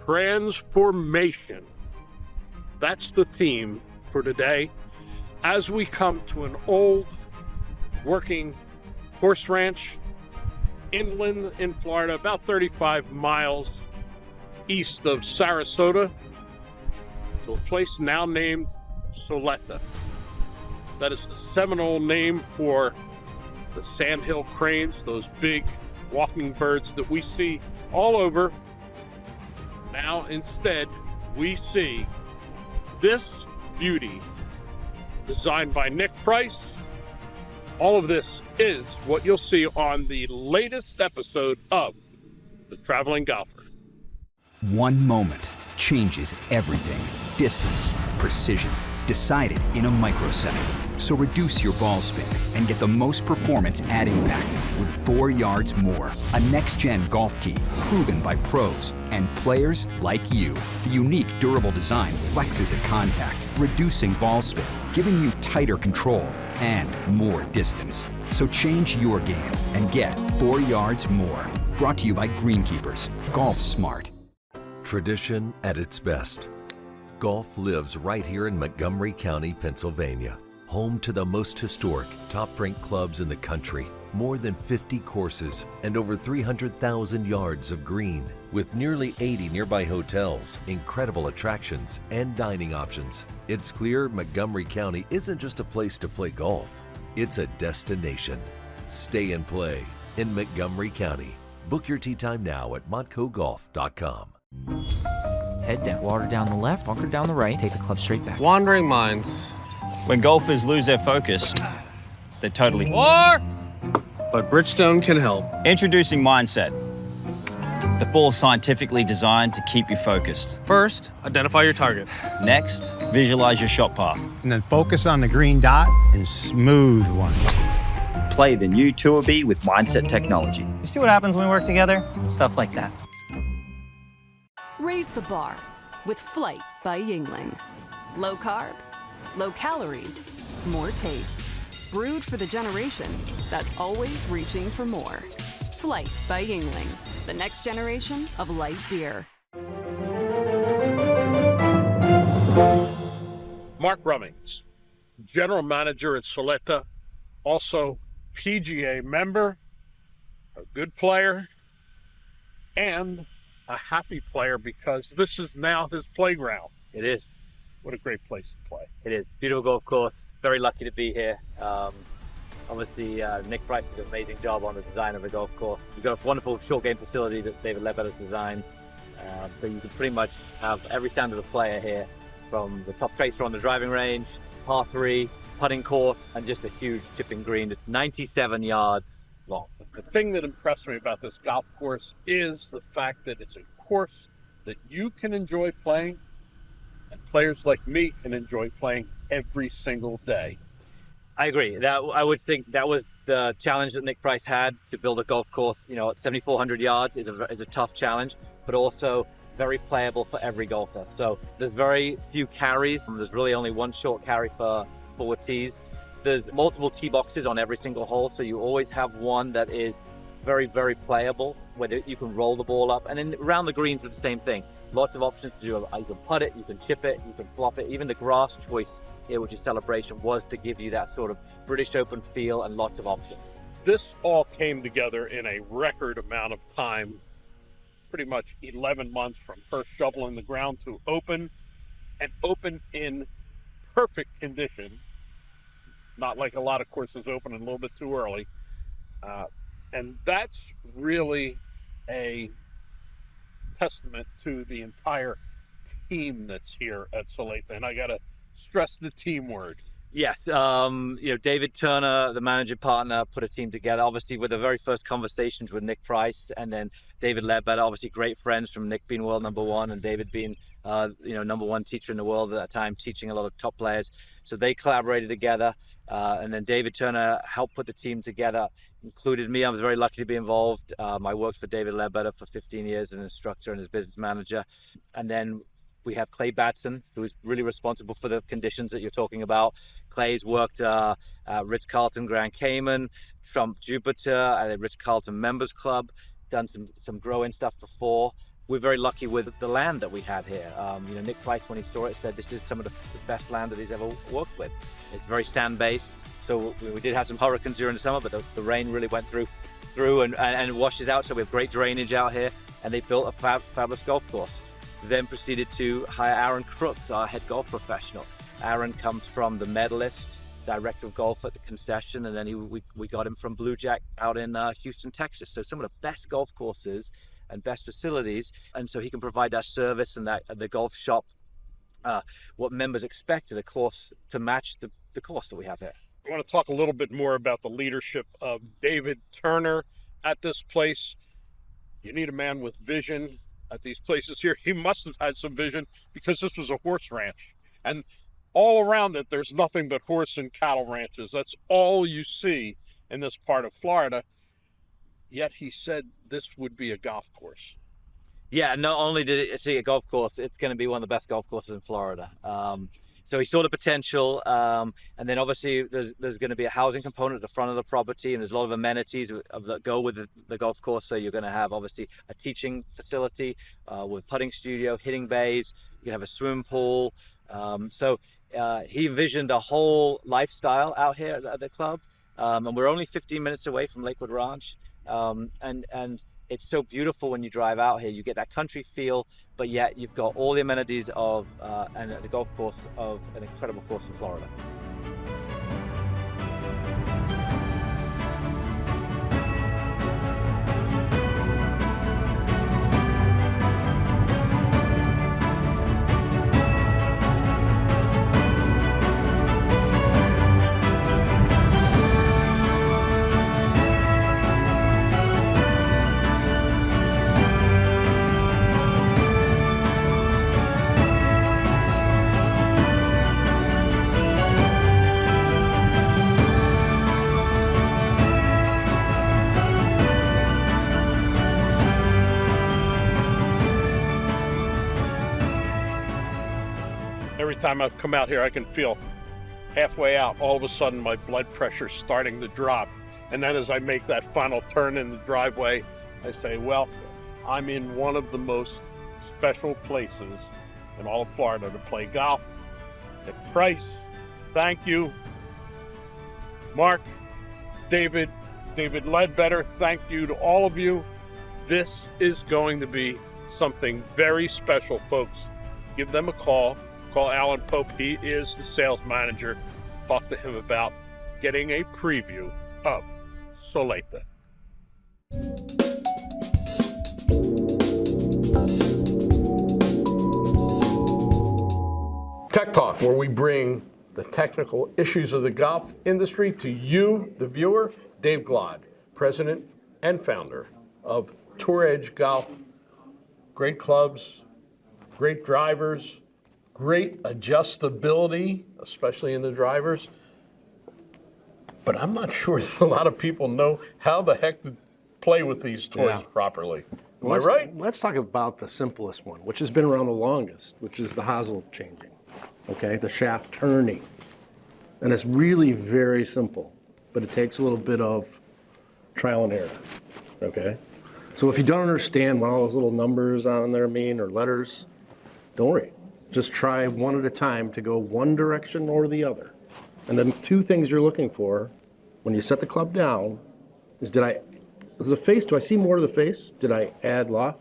Transformation. That's the theme for today as we come to an old working horse ranch inland in Florida, about 35 miles east of Sarasota, to a place now named Soleta. That is the Seminole name for the sandhill cranes, those big walking birds that we see all over. Now instead we see this beauty designed by Nick Price. All of this is what you'll see on the latest episode of The Traveling Golfer. One moment changes everything. Distance, precision, decided in a microsecond. So reduce your ball spin and get the most performance at impact with 4 yards more. A next-gen golf tee proven by pros and players like you. The unique durable design flexes at contact, reducing ball spin, giving you tighter control and more distance. So change your game and get 4 yards more. Brought to you by Greenkeepers. Golf smart. Tradition at its best. Golf lives right here in Montgomery County, Pennsylvania. Home to the most historic, top-ranked clubs in the country. More than 50 courses and over 300,000 yards of green. With nearly 80 nearby hotels, incredible attractions, and dining options. It's clear Montgomery County isn't just a place to play golf. It's a destination. Stay and play in Montgomery County. Book your tee time now at montcogolf.com. Head down, water down the left, bunker down the right, take the club straight back. Wandering minds. When golfers lose their focus, they're totally... War! But Bridgestone can help. Introducing Mindset. The ball's scientifically designed to keep you focused. First, identify your target. Next, visualize your shot path. And then focus on the green dot and smooth one. Play the new Tour B with Mindset technology. You see what happens when we work together? Stuff like that. Raise the bar with Flight by Yingling. Low carb, low calorie, more taste. Brewed for the generation that's always reaching for more. Flight by Yingling, the next generation of light beer. Mark Rummings, general manager at Soleta, also PGA member, a good player, and a happy player because this is now his playground. It is. What a great place to play. It is. Beautiful golf course. Very lucky to be here. Obviously, Nick Price did an amazing job on the design of the golf course. We've got a wonderful short game facility that David Ledbetter's designed. So you can pretty much have every standard of player here, from the top tracer on the driving range, par 3, putting course, and just a huge chipping green. It's 97 yards long. The thing that impressed me about this golf course is the fact that it's a course that you can enjoy playing, and players like me can enjoy playing every single day. I agree. I would think that was the challenge that Nick Price had, to build a golf course. You know, at 7,400 yards is a tough challenge, but also very playable for every golfer. So there's very few carries. There's really only one short carry for 4 tees. There's multiple tee boxes on every single hole, so you always have one that is very, very playable, where you can roll the ball up. And then around the greens with the same thing. Lots of options to do. You can putt it, you can chip it, you can flop it. Even the grass choice here, which is Celebration, was to give you that sort of British Open feel and lots of options. This all came together in a record amount of time, pretty much 11 months from first shoveling the ground to open, and open in perfect condition. Not like a lot of courses open a little bit too early. And that's really a testament to the entire team that's here at Soleta. And I got to stress the team word. Yes, David Turner, the managing partner, put a team together, obviously with the very first conversations with Nick Price, and then David Ledbetter, obviously great friends, from Nick being world number 1 and David being number 1 teacher in the world at that time, teaching a lot of top players. So they collaborated together, and then David Turner helped put the team together, included me. I was very lucky to be involved. I worked for David Ledbetter for 15 years as an instructor and as business manager. And then we have Clay Batson, who is really responsible for the conditions that you're talking about. Clay's worked at Ritz-Carlton Grand Cayman, Trump Jupiter, at the Ritz-Carlton Members Club, done some growing stuff before. we're very lucky with the land that we had here. Nick Price, when he saw it, said this is some of the best land that he's ever worked with. It's very sand-based, so we did have some hurricanes during the summer, but the rain really went through and washed it out, so we have great drainage out here, and they built a fabulous golf course. Then proceeded to hire Aaron Crooks, our head golf professional. Aaron comes from the Medalist, director of golf at the concession, and then we got him from Blue Jack out in Houston, Texas. So some of the best golf courses and best facilities, and so he can provide that service and the golf shop, what members expect at a course to match the course that we have here. I want to talk a little bit more about the leadership of David Turner at this place. You need a man with vision at these places here. He must have had some vision, because this was a horse ranch, and all around it there's nothing but horse and cattle ranches. That's all you see in this part of Florida. Yet he said this would be a golf course. Yeah, not only did it see a golf course, it's going to be one of the best golf courses in Florida. So he saw the potential, and then obviously there's going to be a housing component at the front of the property, and there's a lot of amenities that go with the golf course. So you're going to have obviously a teaching facility with putting studio, hitting bays. You can have a swimming pool. So he envisioned a whole lifestyle out here at the club, and we're only 15 minutes away from Lakewood Ranch, and it's so beautiful when you drive out here. You get that country feel, but yet you've got all the amenities of and the golf course of an incredible course in Florida. Every time I've come out here, I can feel halfway out, all of a sudden my blood pressure's starting to drop. And then as I make that final turn in the driveway, I say, well, I'm in one of the most special places in all of Florida to play golf. Nick Price, thank you. Mark, David Ledbetter, thank you to all of you. This is going to be something very special, folks. Give them a call. Call Alan Pope. He is the sales manager. Talk to him about getting a preview of Soleta. Tech Talk, where we bring the technical issues of the golf industry to you, the viewer. Dave Glod, president and founder of Tour Edge Golf. Great clubs, great drivers, great adjustability, especially in the drivers. But I'm not sure that a lot of people know how the heck to play with these toys properly. Am I right? Let's talk about the simplest one, which has been around the longest, which is the hosel changing, okay? The shaft turning. And it's really very simple, but it takes a little bit of trial and error, okay? So if you don't understand what all those little numbers on there mean or letters, don't worry. Just try one at a time to go one direction or the other. And then two things you're looking for when you set the club down is do I see more of the face? Did I add loft?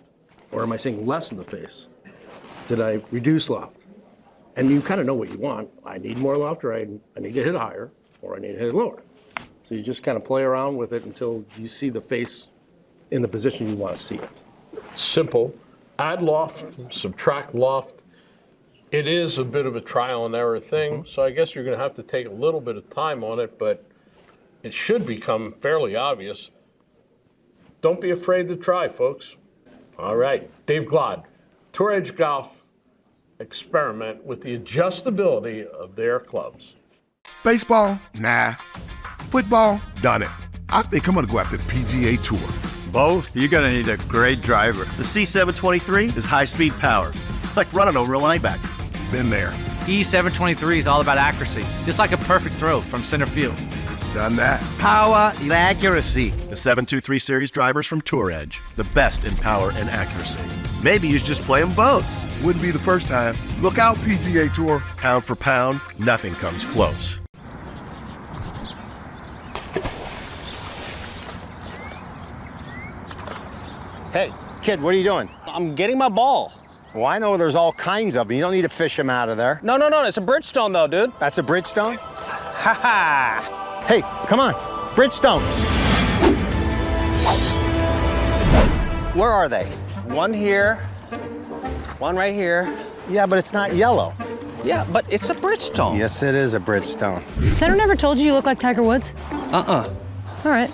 Or am I seeing less of the face? Did I reduce loft? And you kind of know what you want. I need more loft, or I need to hit higher, or I need to hit lower. So you just kind of play around with it until you see the face in the position you want to see it. Simple. Add loft, subtract loft. It is a bit of a trial and error thing, so I guess you're going to have to take a little bit of time on it, but it should become fairly obvious. Don't be afraid to try, folks. All right, Dave Glod, Tour Edge Golf, experiment with the adjustability of their clubs. Baseball? Nah. Football? Done it. I think I'm going to go after the PGA Tour. Both? You're going to need a great driver. The C723 is high-speed power, like running over a linebacker. Been there. E723 is all about accuracy, just like a perfect throw from center field. Done that. Power and accuracy. The 723 Series drivers from Tour Edge. The best in power and accuracy. Maybe you should just play them both. Wouldn't be the first time. Look out, PGA Tour. Pound for pound, nothing comes close. Hey, kid, what are you doing? I'm getting my ball. Well, I know there's all kinds of them. You don't need to fish them out of there. No, it's a Bridgestone though, dude. That's a Bridgestone? Ha ha! Hey, come on. Bridgestones. Where are they? One here, one right here. Yeah, but it's not yellow. Yeah, but it's a Bridgestone. Yes, it is a Bridgestone. Has anyone ever told you look like Tiger Woods? Uh-uh. All right.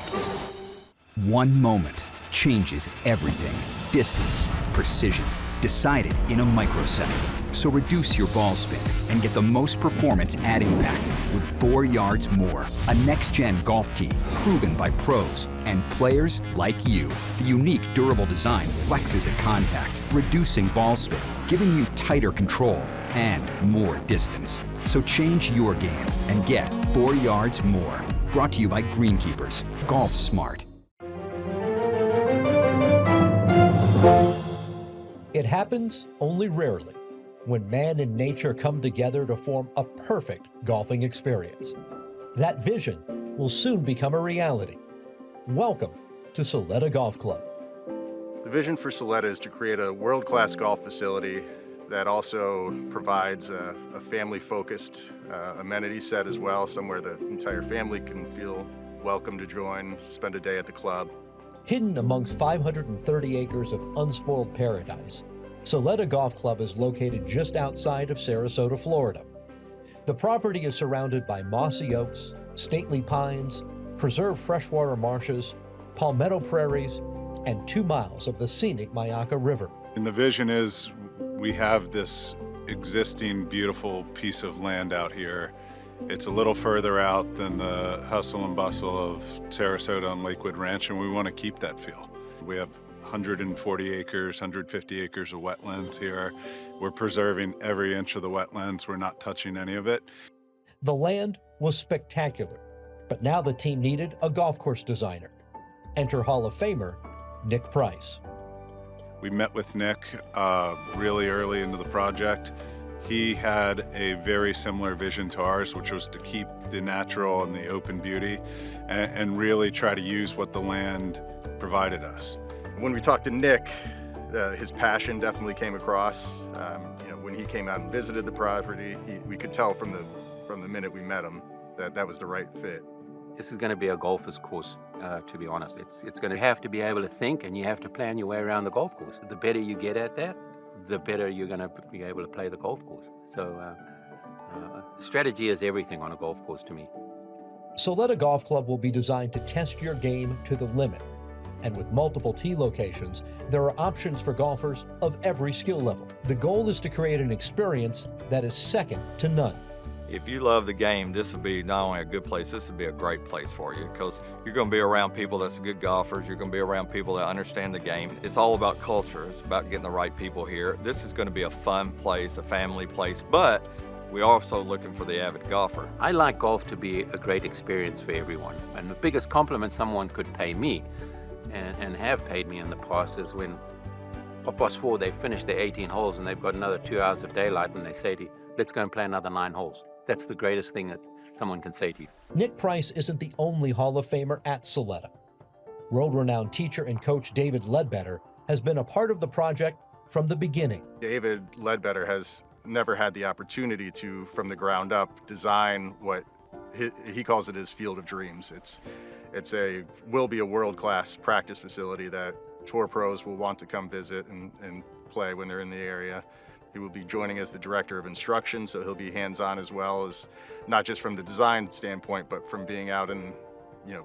One moment changes everything. Distance, precision, decided in a microsecond. So reduce your ball spin and get the most performance at impact with 4 yards more. A next-gen golf tee proven by pros and players like you. The unique durable design flexes at contact, reducing ball spin, giving you tighter control and more distance. So change your game and get 4 yards more. Brought to you by Greenkeepers. Golf smart. It happens only rarely when man and nature come together to form a perfect golfing experience. That vision will soon become a reality. Welcome to Soleta Golf Club. The vision for Soleta is to create a world-class golf facility that also provides a family-focused amenity set as well, somewhere the entire family can feel welcome to join, spend a day at the club. Hidden amongst 530 acres of unspoiled paradise, Soleta Golf Club is located just outside of Sarasota, Florida. The property is surrounded by mossy oaks, stately pines, preserved freshwater marshes, palmetto prairies, and 2 miles of the scenic Mayaca River. And the vision is we have this existing beautiful piece of land out here. It's a little further out than the hustle and bustle of Sarasota and Lakewood Ranch, and we want to keep that feel. We have 140 acres, 150 acres of wetlands here. We're preserving every inch of the wetlands. We're not touching any of it. The land was spectacular, but now the team needed a golf course designer. Enter Hall of Famer Nick Price. We met with Nick really early into the project. He had a very similar vision to ours, which was to keep the natural and the open beauty and really try to use what the land provided us. When we talked to Nick, his passion definitely came across. When he came out and visited the property, we could tell from the minute we met him that that was the right fit. This is going to be a golfer's course, to be honest. It's going to have to be able to think, and you have to plan your way around the golf course. The better you get at that, the better you're going to be able to play the golf course. So strategy is everything on a golf course to me. Soleta Golf Club will be designed to test your game to the limit. And with multiple tee locations, there are options for golfers of every skill level. The goal is to create an experience that is second to none. If you love the game, this would be not only a good place, this would be a great place for you, because you're going to be around people that's good golfers. You're going to be around people that understand the game. It's all about culture. It's about getting the right people here. This is going to be a fun place, a family place, but we're also looking for the avid golfer. I like golf to be a great experience for everyone. And the biggest compliment someone could pay me, and have paid me in the past, is when 4 they finish their 18 holes and they've got another 2 hours of daylight, and they say to you, let's go and play another 9 holes. That's the greatest thing that someone can say to you. Nick Price isn't the only Hall of Famer at Soleta. World-renowned teacher and coach David Ledbetter has been a part of the project from the beginning. David Ledbetter has never had the opportunity to, from the ground up, design what he calls it his field of dreams. Will be a world-class practice facility that tour pros will want to come visit and play when they're in the area. He will be joining as the director of instruction, so he'll be hands-on as well, as not just from the design standpoint, but from being out and,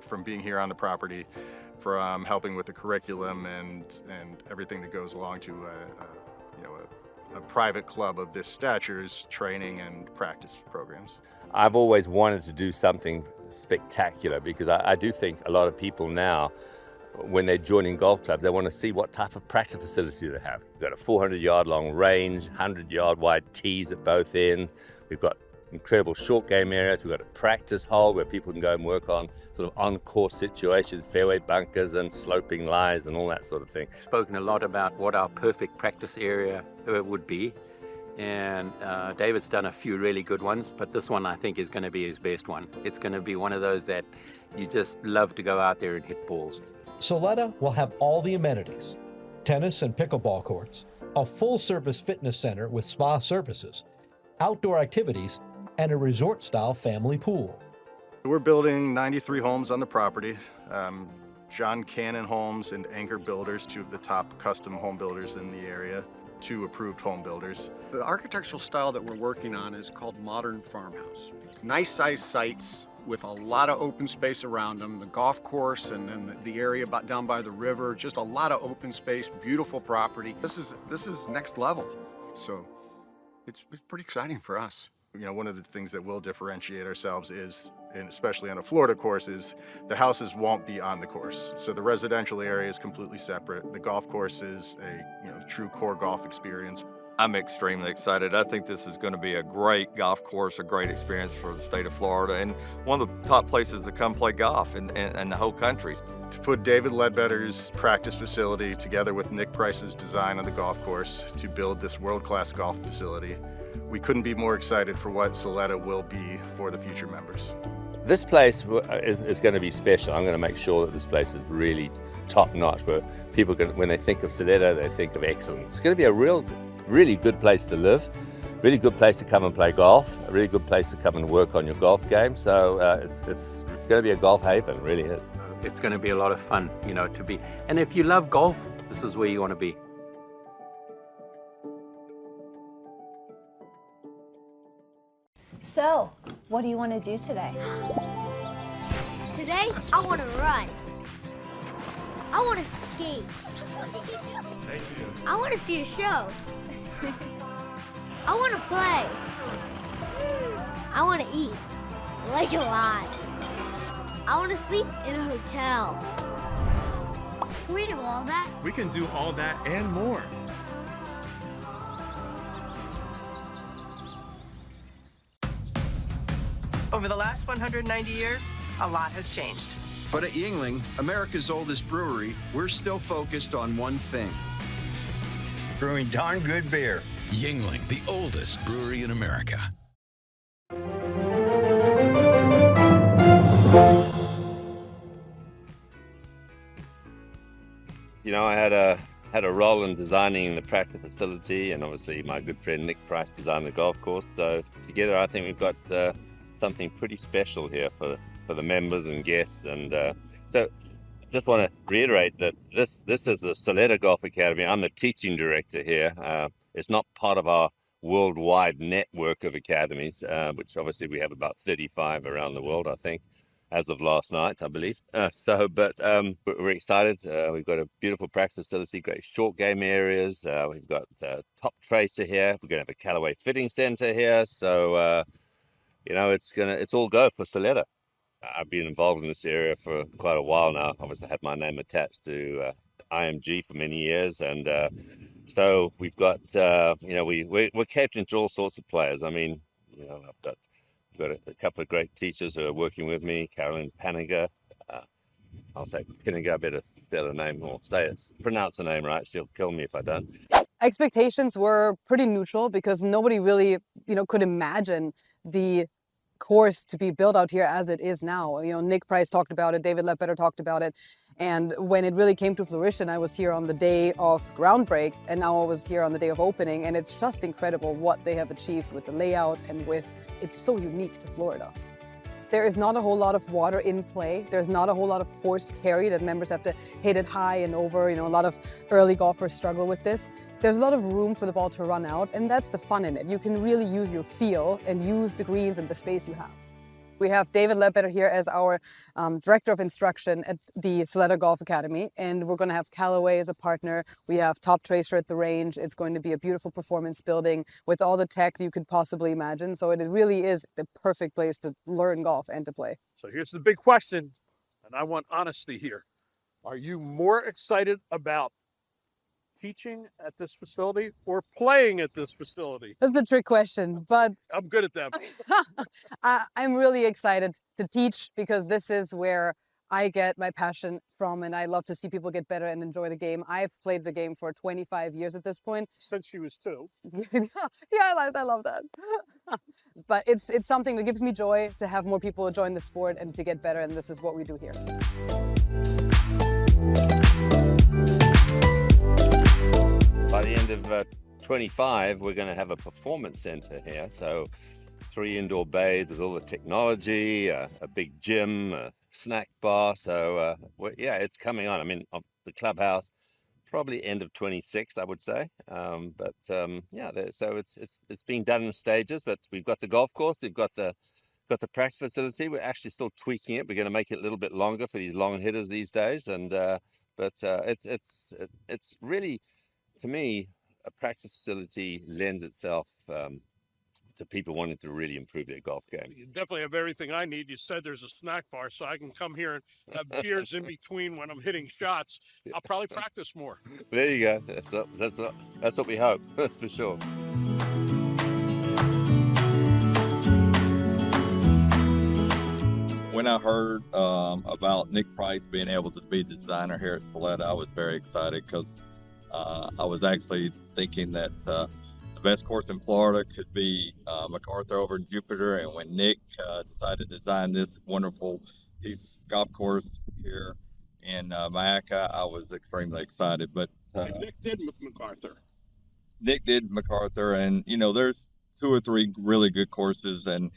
from being here on the property, from helping with the curriculum and everything that goes along to a private club of this stature's training and practice programs. I've always wanted to do something spectacular, because I do think a lot of people now, when they're joining golf clubs, they want to see what type of practice facility they have. We've got a 400-yard long range, 100-yard wide tees at both ends. We've got incredible short game areas. We've got a practice hole where people can go and work on sort of on-course situations, fairway bunkers and sloping lies and all that sort of thing. Spoken a lot about what our perfect practice area would be. And David's done a few really good ones, but this one I think is going to be his best one. It's going to be one of those that you just love to go out there and hit balls. Soleta will have all the amenities: tennis and pickleball courts, a full-service fitness center with spa services, outdoor activities, and a resort-style family pool. We're building 93 homes on the property. John Cannon Homes and Anchor Builders, two of the top custom home builders in the area, 2 approved home builders. The architectural style that we're working on is called modern farmhouse. Nice sized sites with a lot of open space around them, the golf course and then the area down by the river, just a lot of open space, beautiful property. This is next level. So it's pretty exciting for us. You know, one of the things that will differentiate ourselves is, and especially on a Florida course, is the houses won't be on the course. So the residential area is completely separate. The golf course is a true core golf experience. I'm extremely excited. I think this is going to be a great golf course, a great experience for the state of Florida, and one of the top places to come play golf in the whole country. To put David Ledbetter's practice facility together with Nick Price's design on the golf course to build this world-class golf facility, we couldn't be more excited for what Soleta will be for the future members. This place is going to be special. I'm going to make sure that this place is really top-notch, where people can, when they think of Soleta, they think of excellence. It's going to be a really good place to live, really good place to come and play golf, a really good place to come and work on your golf game. So it's going to be a golf haven, it really is. It's going to be a lot of fun, to be. And if you love golf, this is where you want to be. So, what do you want to do today? Today, I want to run. I want to skate. Thank you. I want to see a show. I want to play. I want to eat, like a lot. I want to sleep in a hotel. Can we do all that? We can do all that and more. Over the last 190 years, a lot has changed. But at Yuengling, America's oldest brewery, we're still focused on one thing: brewing darn good beer. Yuengling, the oldest brewery in America. You know, I had a role in designing the practice facility, and obviously my good friend Nick Price designed the golf course. So together, I think we've got something pretty special here for the members and guests. And so just want to reiterate that this is the Soleta Golf Academy. I'm the teaching director here. It's not part of our worldwide network of academies, which obviously we have about 35 around the world, I think, as of last night, I believe. But we're excited. We've got a beautiful practice facility, great short game areas. We've got top tracer here. We're going to have a Callaway fitting center here. So, it's all go for Soleta. I've been involved in this area for quite a while now. Obviously, I had my name attached to IMG for many years, and so we've got, we're catering to all sorts of players. I mean, I've got a couple of great teachers who are working with me. Carolyn Paniger, I'll say Paniger, better name, or pronounce the name right. She'll kill me if I don't. Expectations were pretty neutral because nobody really, could imagine the course to be built out here as it is now. Nick Price talked about it, David Ledbetter talked about it, and when it really came to fruition, I was here on the day of groundbreak, and now I was here on the day of opening, and it's just incredible what they have achieved with the layout and it's so unique to Florida. There is not a whole lot of water in play. There's not a whole lot of force carry that members have to hit it high and over. A lot of early golfers struggle with this. There's a lot of room for the ball to run out, and that's the fun in it. You can really use your feel and use the greens and the space you have. We have David Ledbetter here as our Director of Instruction at the Soleta Golf Academy, and we're going to have Callaway as a partner. We have Top Tracer at the range. It's going to be a beautiful performance building with all the tech you could possibly imagine. So it really is the perfect place to learn golf and to play. So here's the big question, and I want honesty here. Are you more excited about teaching at this facility or playing at this facility? That's a trick question, but I'm good at that. I'm really excited to teach because this is where I get my passion from, and I love to see people get better and enjoy the game. I've played the game for 25 years at this point. Since she was 2. Yeah, I love that. But it's something that gives me joy to have more people join the sport and to get better, and this is what we do here. By the end of 25, we're going to have a performance center here. So 3 indoor bays with all the technology, a big gym, a snack bar. So yeah, it's coming on. I mean, the clubhouse, probably end of 26, I would say. Yeah, so it's being done in stages. But we've got the golf course, we've got the practice facility. We're actually still tweaking it. We're going to make it a little bit longer for these long hitters these days. And it's really, to me, a practice facility lends itself to people wanting to really improve their golf game. You definitely have everything I need. You said there's a snack bar, so I can come here and have beers in between when I'm hitting shots. I'll probably practice more. There you go. That's what we hope. That's for sure. When I heard about Nick Price being able to be the designer here at Soleta, I was very excited because I was actually thinking that the best course in Florida could be MacArthur over in Jupiter. And when Nick decided to design this wonderful golf course here in Mayaca, I was extremely excited. But Nick did MacArthur. Nick did MacArthur, and there's 2 or 3 really good courses, and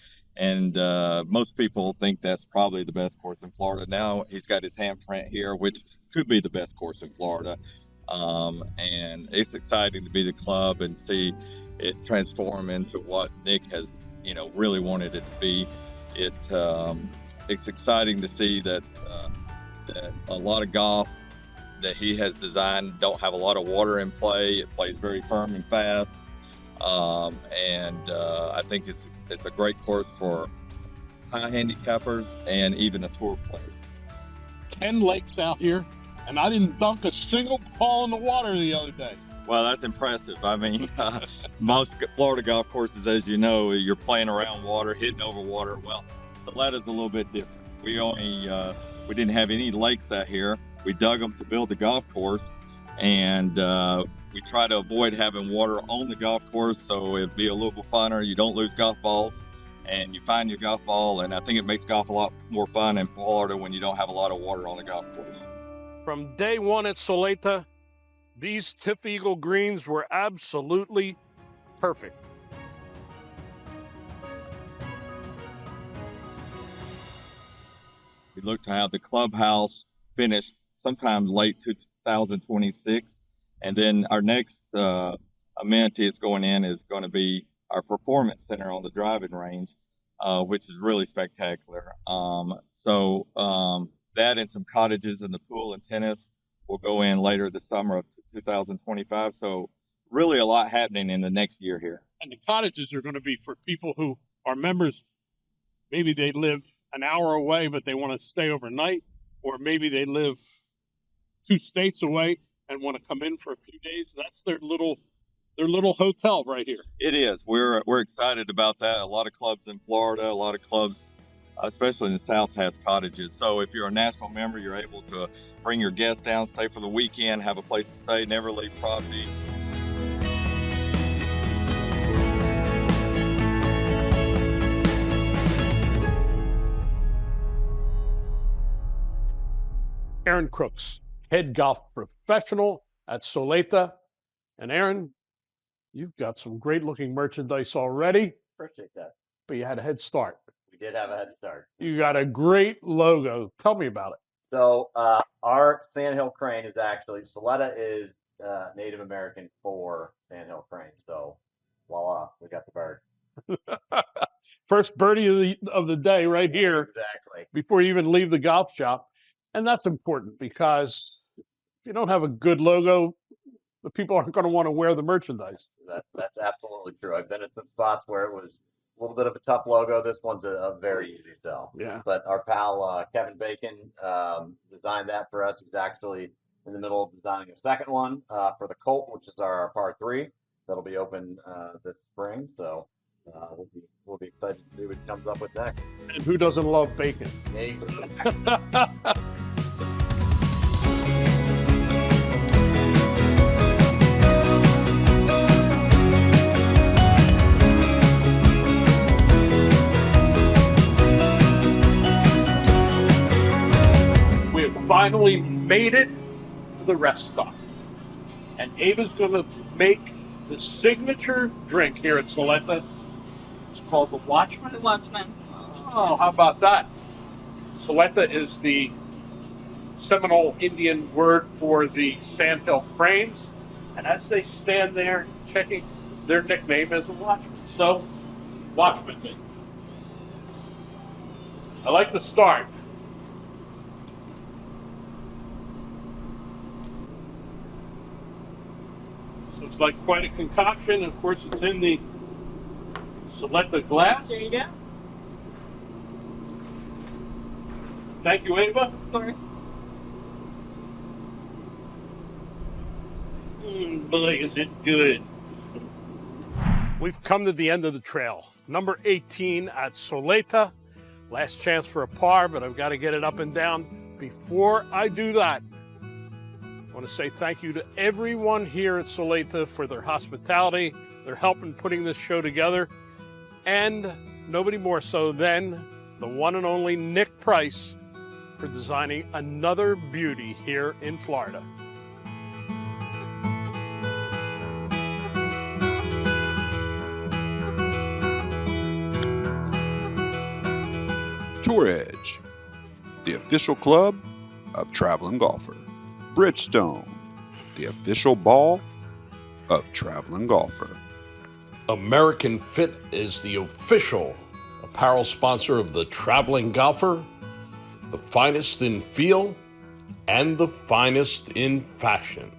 most people think that's probably the best course in Florida. Now he's got his handprint here, which could be the best course in Florida. And it's exciting to be the club and see it transform into what Nick has, really wanted it to be. It's exciting to see that a lot of golf that he has designed don't have a lot of water in play. It plays very firm and fast. I think it's a great course for high handicappers and even a tour player. 10 lakes out here, and I didn't dunk a single ball in the water the other day. Well, that's impressive. I mean, most Florida golf courses, as you know, you're playing around water, hitting over water. Well, Soleta's a little bit different. We didn't have any lakes out here. We dug them to build the golf course, and we try to avoid having water on the golf course, so it'd be a little bit funner. You don't lose golf balls, and you find your golf ball, and I think it makes golf a lot more fun in Florida when you don't have a lot of water on the golf course. From day one at Soleta, these Tip Eagle greens were absolutely perfect. We look to have the clubhouse finished sometime late 2026. And then our next amenity is going to be our performance center on the driving range, which is really spectacular. That and some cottages and the pool and tennis will go in later this summer of 2025. So really a lot happening in the next year here. And the cottages are going to be for people who are members. Maybe they live an hour away, but they want to stay overnight, or maybe they live 2 states away and want to come in for a few days. That's their little hotel right here. It is. We're excited about that. A lot of clubs in Florida, a lot of clubs, especially in the South, has cottages. So if you're a national member, you're able to bring your guests down, stay for the weekend, have a place to stay, never leave property. Aaron Crooks, head golf professional at Soleta. And Aaron, you've got some great looking merchandise already. Appreciate that. But you had a head start. We did have a head start. You got a great logo. Tell me about it. So our sandhill crane is actually, Soleta is Native American for sandhill crane. So voila, we got the bird. First birdie of the day right here. Exactly. Before you even leave the golf shop. And that's important because if you don't have a good logo, the people aren't going to want to wear the merchandise. That's absolutely true. I've been at some spots where it was a little bit of a tough logo. This one's a very easy sell. Yeah. But our pal Kevin Bacon designed that for us. He's actually in the middle of designing a second one for the Colt, which is our par 3. That'll be open this spring. So we'll be excited to see what he comes up with next. And who doesn't love bacon? We have finally made it to the rest stop. And Ava's going to make the signature drink here at Soleta. It's called the Watchman. The Watchman. Oh, how about that? Soleta is the Seminole Indian word for the sandhill cranes. And as they stand there checking, their nickname is a watchman. So, Watchman. I like the start. So it's like quite a concoction. Of course, it's in the Soleta glass. There you go. Thank you, Ava. Of course. Boy, is it good. We've come to the end of the trail. Number 18 at Soleta. Last chance for a par, but I've got to get it up and down. Before I do that, I want to say thank you to everyone here at Soleta for their hospitality, their help in putting this show together, and nobody more so than the one and only Nick Price for designing another beauty here in Florida. Tour Edge, the official club of Traveling Golfer. Bridgestone, the official ball of Traveling Golfer. American Fit is the official apparel sponsor of the Traveling Golfer, the finest in feel and the finest in fashion.